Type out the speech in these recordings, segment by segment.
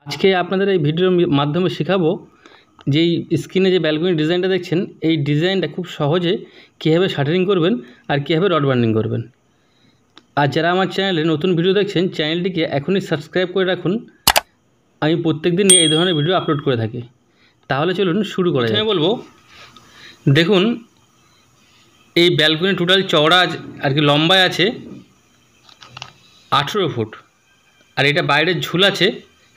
আজকে আপনাদের এই ভিডিওর মাধ্যমে শেখাবো যেই স্ক্রিনে যে ব্যালকনি ডিজাইনটা দেখছেন, এই ডিজাইনটা খুব সহজে কীভাবে শাটারিং করবেন আর কীভাবে রড বার্নিং করবেন। আর যারা আমার চ্যানেলে নতুন ভিডিও দেখছেন, চ্যানেলটিকে এখনই সাবস্ক্রাইব করে রাখুন। আমি প্রত্যেকদিন এই ধরনের ভিডিও আপলোড করে থাকি। তাহলে চলুন শুরু করা যাক। আমি বলবো, দেখুন এই ব্যালকনি টোটাল চওড়া আর কি লম্বায় আছে 18 ফুট, আর এটা বাইরের ঝুল আছে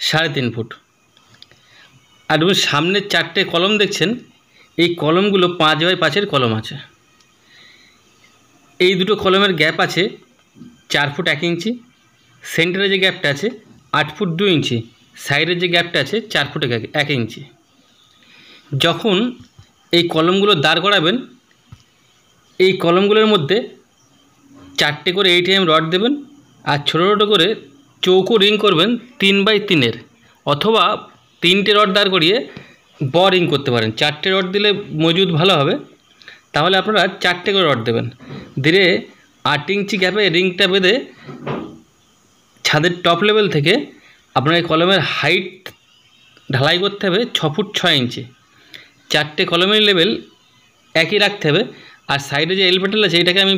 3.5 ফুট। আর দেখুন সামনে 4টে কলম দেখছেন, এই কলমগুলো 5x5 কলম আছে। এই দুটো কলমের গ্যাপ আছে 4 ফুট 1 ইঞ্চি। সেন্টারে যে গ্যাপটা আছে 8 ফুট 2 ইঞ্চি। সাইডের যে গ্যাপটা আছে 4 ফুট 1 ইঞ্চি। যখন এই কলমগুলো দাঁড় করাবেন, এই কলমগুলোর মধ্যে 4টে করে 8mm রড দেবেন, আর ছোটো ছোটো করে চৌকো রিং করবেন 3x3 অথবা 3টে রড দাঁড় করিয়ে রিং করতে পারেন। 4টে রড দিলে মজবুত ভালো হবে, তাহলে আপনারা 4টে করে রড দেবেন। ধীরে 8 ইঞ্চি গ্যাপে রিংটা বেঁধে ছাদের টপ লেভেল থেকে আপনার এই কলমের হাইট ঢালাই করতে হবে 6 ফুট 6 ইঞ্চি। 4টে কলমের লেভেল একই রাখতে হবে। আর সাইডে যে এলপেটাল আছে, এটাকে আমি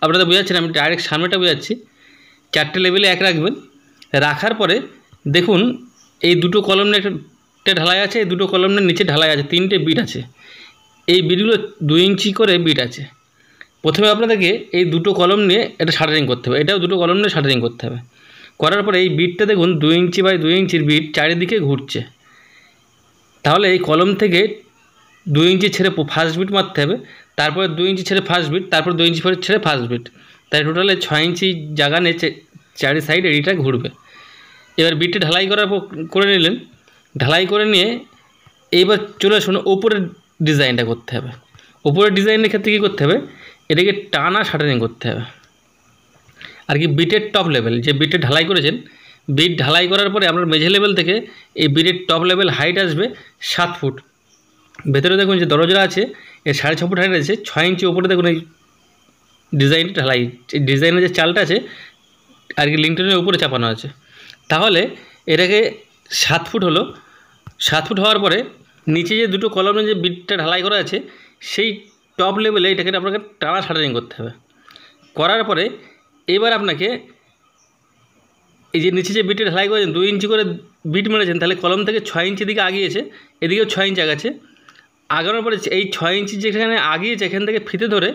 আপনাদের বোঝাচ্ছি না, আমি ডাইরেক্ট সামনেটা বোঝাচ্ছি। 4টে লেভেলে এক রাখবেন। রাখার পরে দেখুন এই দুটো কলম নিয়ে একটা ঢালাই আছে, এই দুটো কলম নিয়ে নিচে ঢালাই আছে, 3টে বিট আছে। এই বিটগুলো 2 ইঞ্চি করে বিট আছে। প্রথমে আপনাদেরকে এই দুটো কলম নিয়ে এটা শাটারিং করতে হবে, এটাও দুটো কলম নিয়ে শাটারিং করতে হবে। করার পরে এই বিটটা দেখুন 2 ইঞ্চি বাই 2 ইঞ্চির বিট চারিদিকে ঘুরছে। তাহলে এই কলম থেকে 2 ইঞ্চি ছেড়ে ফার্স্ট বিট মারতে হবে, তারপরে 2 ইঞ্চি ছেড়ে ফার্স্ট বিট, তারপর 2 ইঞ্চি ছেড়ে ফার্স্ট বিট। তাই টোটালে 6 ইঞ্চি জায়গা নিয়ে চারি সাইডে এটা ঘুরবে। এবার বিটটা ঢালাই করে নিলেন। ঢালাই করে নিয়ে এইবার চলে আসুন ওপরের ডিজাইনটা করতে হবে। ওপরের ডিজাইনের ক্ষেত্রে কী করতে হবে, এটাকে টানা শাটারিং করতে হবে। আর কি বিটের টপ লেভেল যে বিটে ঢালাই করেছেন, বিট ঢালাই করার পরে আপনার মেঝে লেভেল থেকে এই বিটের টপ লেভেল হাইট আসবে 7 ফুট। ভেতরে দেখুন যে দরজা আছে, এর 6.5 ফুট হাইট আছে। 6 ইঞ্চি ওপরে দেখুন এই ডিজাইনটা ঢালাই, এই ডিজাইনের যে চালটা আছে আর কি লিঙ্কটনের উপরে চাপানো আছে। তাহলে এটাকে 7 ফুট হলো। 7 ফুট হওয়ার পরে নিচে যে দুটো কলমে যে বিটটা ঢালাই করা আছে, সেই টপ লেভেলে এটাকে আপনাকে টানা শাটারিং করতে হবে। করার পরে এবার আপনাকে এই যে নিচে যে বিটটা ঢালাই করেছেন 2 ইঞ্চি করে বিট মেরেছেন, তাহলে কলম থেকে 6 ইঞ্চি দিকে আগিয়েছে, এদিকেও 6 ইঞ্চি আগাচ্ছে। আগানোর পরে এই 6 ইঞ্চি যেখানে আগিয়েছে এখান থেকে ফিতে ধরে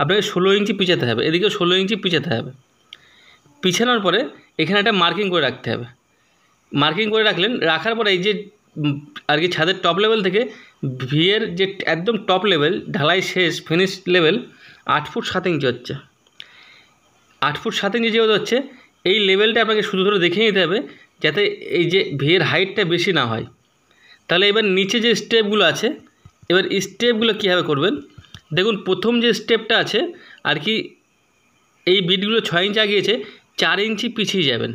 আপনাকে 16 ইঞ্চি পিছাতে হবে, এদিকেও 16 ইঞ্চি পিছাতে হবে। পিছানোর পরে এখানে একটা মার্কিং করে রাখতে হবে। মার্কিং করে রাখলেন। রাখার পরে এই যে আর কি ছাদের টপ লেভেল থেকে ভিয়ের যে একদম টপ লেভেল ঢালাই শেষ ফিনিশ লেভেল 8 ফুট 7 ইঞ্চি হচ্ছে। 8 ফুট 7 ইঞ্চি যেহেতু হচ্ছে, এই লেভেলটা আপনাকে শুধু ধরে দেখে নিতে হবে যাতে এই যে ভিয়ের হাইটটা বেশি না হয়। তাহলে এবার নিচে যে স্টেপগুলো আছে, এবার স্টেপগুলো কীভাবে করবেন দেখুন। প্রথম যে স্টেপটা আছে আর কি এই বিটগুলো 6 ইঞ্চি আগিয়েছে, 4 ইঞ্চি পিছিয়ে যাবেন।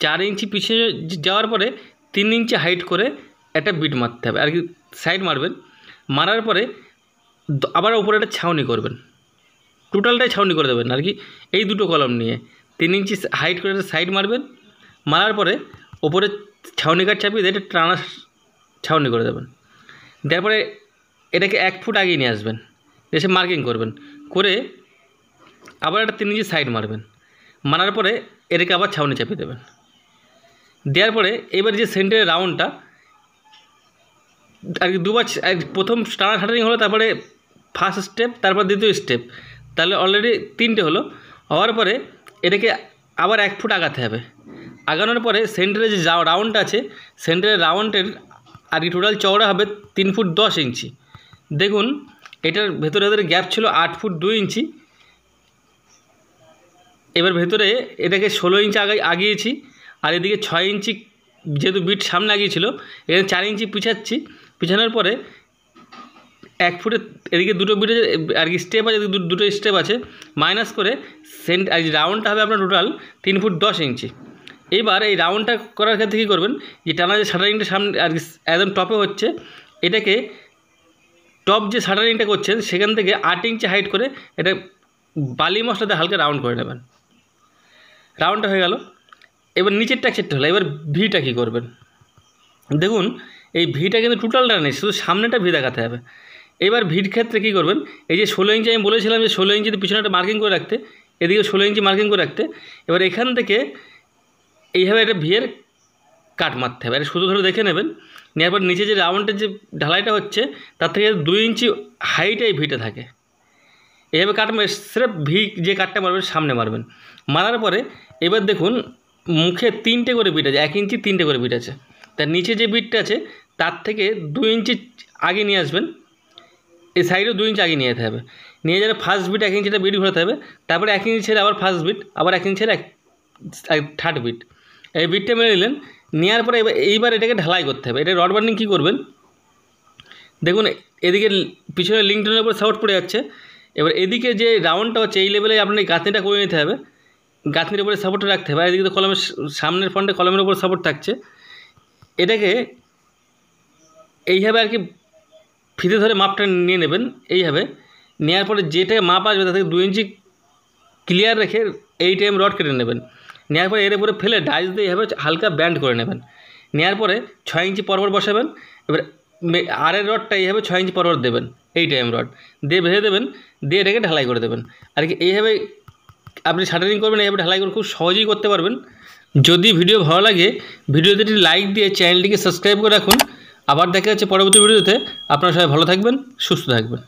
4 ইঞ্চি পিছিয়ে যাওয়ার পরে 3 ইঞ্চি হাইট করে একটা বিট মারতে হবে আর কি, সাইড মারবেন। মারার পরে আবার উপরে একটা ছাউনি করবেন, টোটালটাই ছাউনি করে দেবেন আর কি। এই দুটো কলম নিয়ে 3 ইঞ্চি হাইট করে সাইড মারবেন। মারার পরে ওপরে ছাউনি কাঠ চাপিয়ে দিয়ে এটা টানা ছাউনি করে দেবেন। দেওয়ার পরে এটাকে 1 ফুট আগিয়ে নিয়ে আসবেন, এসে মার্কিং করবেন। করে আবার একটা 3 ইঞ্চি সাইড মারবেন। মারার পরে এটাকে আবার ছাউনি চাপিয়ে দেবেন। দেওয়ার পরে এবার যে সেন্টারের রাউন্ডটা আর কি দুবার, প্রথম টানা শাটারিং হলো, তারপরে ফার্স্ট স্টেপ, তারপর দ্বিতীয় স্টেপ, তাহলে অলরেডি 3টে হলো। হওয়ার পরে এটাকে আবার 1 ফুট আগাতে হবে। আগানোর পরে সেন্টারে যে রাউন্ডটা আছে, সেন্টারের রাউন্ডের আর কি টোটাল চওড়া হবে 3 ফুট 10 ইঞ্চি। দেখুন এটার ভেতরে গ্যাপ ছিল 8 ফুট 2 ইঞ্চি। এবার ভেতরে এটাকে 16 ইঞ্চি আগিয়েছি, আর এদিকে 6 ইঞ্চি যেহেতু বিট সামনে আগিয়েছিল, এখানে 4 ইঞ্চি পিছাচ্ছি। পিছানোর পরে 1 ফুটে এদিকে দুটো বিটে আর কি স্টেপ আছে, দুটো স্টেপ আছে, মাইনাস করে আর রাউন্ডটা হবে আপনার টোটাল 3 ফুট 10 ইঞ্চি। এইবার এই রাউন্ডটা করার ক্ষেত্রে কী করবেন, যে টানা যে শাটারিংটা সামনে আর কি একদম টপে হচ্ছে, এটাকে টপ যে শাটারিংটা করছেন সেখান থেকে 8 ইঞ্চি হাইট করে এটা বালি মশলাতে হালকা রাউন্ড করে নেবেন। রাউন্ডটা হয়ে গেল। এবার নিচের টেক্সচারটা হলো, এবার ভিটা কী করবেন, দেখুন এই ভিটা কিন্তু টোটালটা নেই, শুধু সামনেটা ভি দেখাতে হবে। এবার ভির ক্ষেত্রে কী করবেন, এই যে 16 ইঞ্চি আমি বলেছিলাম যে 16 ইঞ্চিতে পিছনে একটা মার্কিং করে রাখতে, এদিকে 16 ইঞ্চি মার্কিং করে রাখতে। এবার এখান থেকে এইভাবে এটা ভিয়ের কাট মারতে হবে, এটা শুধু ধরে দেখে নেবেন। নেওয়ার পর নিচে যে রাউন্ডের যে ঢালাইটা হচ্ছে তার থেকে 2 ইঞ্চি হাইটে এই ভিটা থাকে। এইভাবে কাট মারে স্রেফ ভি যে কাটটা মারবেন সামনে মারবেন। মারার পরে এবার দেখুন মুখে 3টে করে বিট আছে, 1 ইঞ্চি 3টে করে বিট আছে। তার নিচে যে বিটটা আছে তার থেকে 2 ইঞ্চি আগে নিয়ে আসবেন, এই সাইডেও 2 ইঞ্চি আগে নিয়ে যেতে হবে। নিয়ে যাবে ফার্স্ট বিট 1 ইঞ্চিটা বিট ঘোরাতে হবে, তারপরে 1 ইঞ্চি ছেড়ে আবার ফার্স্ট বিট, আবার 1 ইঞ্চি ছেড়ে থার্ড বিট, এই বিটটা মেরে নিলেন। নেওয়ার পরে এইবার এটাকে ঢালাই করতে হবে। এটা রড বার্নিং কী করবেন, দেখুন এদিকে পিছনে লিঙ্কটনের উপর সাপোর্ট পড়ে যাচ্ছে। এবার এদিকে যে রাউন্ডটা হচ্ছে এই লেভেলে আপনার এই গাঁথনিটা করে নিতে হবে, গাঁথনির উপরে সাপোর্টটা রাখতে হবে। আর এদিকে তো কলমের সামনের ফ্রন্টে কলমের উপর সাপোর্ট থাকছে। এটাকে এইভাবে আর কি ফিতে ধরে মাপটা নিয়ে নেবেন। এইভাবে নেওয়ার পরে যেটাকে মাপ আসবে তা থেকে 2 ইঞ্চি ক্লিয়ার রেখে এই টাইম রড কেটে নেবেন। নেওয়ার পরে এর উপরে ফেলে ডাইস দিয়ে এইভাবে হালকা ব্যান্ড করে নেবেন। নেওয়ার পরে 6 ইঞ্চি পরপর বসাবেন। এবার আরের রডটা এইভাবে 6 ইঞ্চি পরপর দেবেন, এই টাইম রড দিয়ে ভেজে দেবেন, দিয়ে এটাকে ঢালাই করে দেবেন। আর কি এইভাবে আপনি শাটারিং করবেন, এইভাবে ঢালাই করে খুব সহজেই করতে পারবেন। যদি ভিডিও ভালো লাগে ভিডিওতে একটি লাইক দিয়ে চ্যানেলটিকে সাবস্ক্রাইব করে রাখুন। আবার দেখা যাচ্ছে পরবর্তী ভিডিওতে। আপনারা সবাই ভালো থাকবেন, সুস্থ থাকবেন।